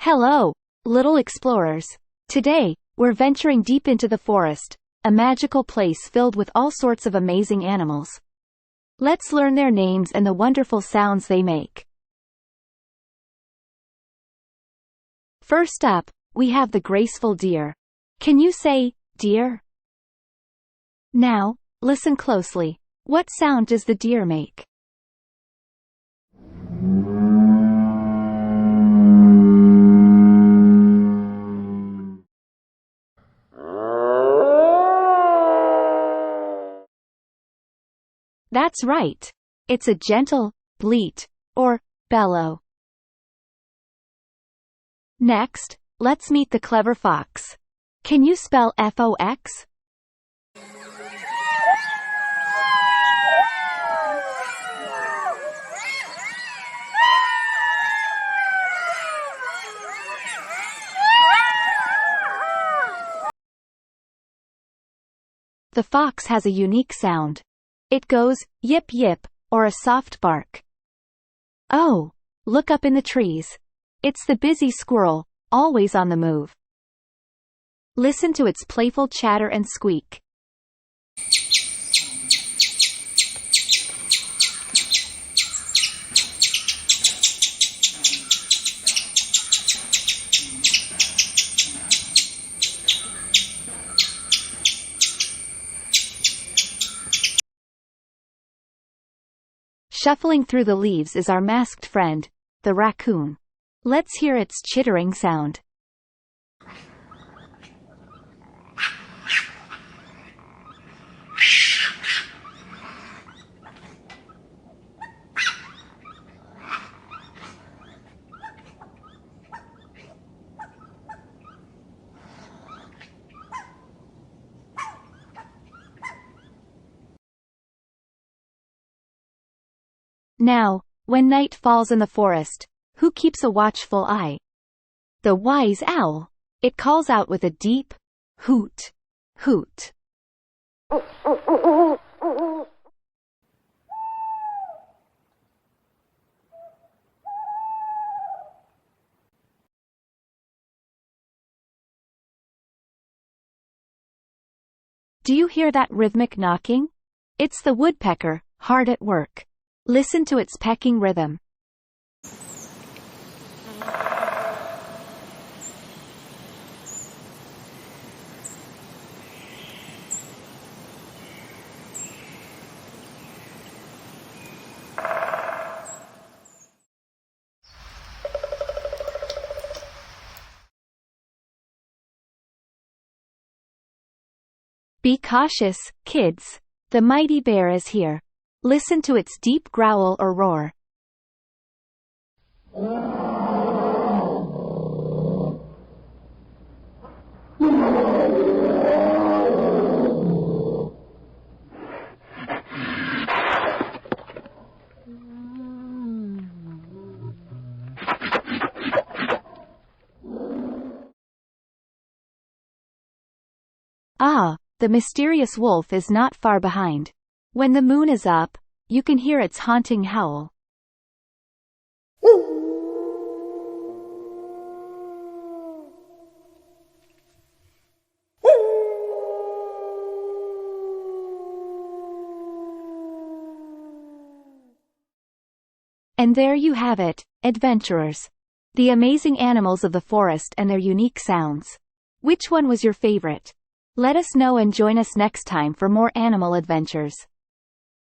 Hello, little explorers. Today, we're venturing deep into the forest, a magical place filled with all sorts of amazing animals. Let's learn their names and the wonderful sounds they make. First up, we have the graceful deer. Can you say, deer? Now, listen closely. What sound does the deer make? That's right. It's a gentle bleat, or bellow. Next, let's meet the clever fox. Can you spell Fox? The fox has a unique sound. It goes, yip yip, or a soft bark. Oh, look up in the trees. It's the busy squirrel, always on the move. Listen to its playful chatter and squeak. Shuffling through the leaves is our masked friend, the raccoon. Let's hear its chittering sound. Now, when night falls in the forest, who keeps a watchful eye? The wise owl. It calls out with a deep hoot, hoot. Do you hear that rhythmic knocking? It's the woodpecker, hard at work. Listen to its pecking rhythm. Be cautious, kids. The mighty bear is here. Listen to its deep growl or roar. Ah, the mysterious wolf is not far behind. When the moon is up, you can hear its haunting howl. And there you have it, adventurers. The amazing animals of the forest and their unique sounds. Which one was your favorite? Let us know and join us next time for more animal adventures.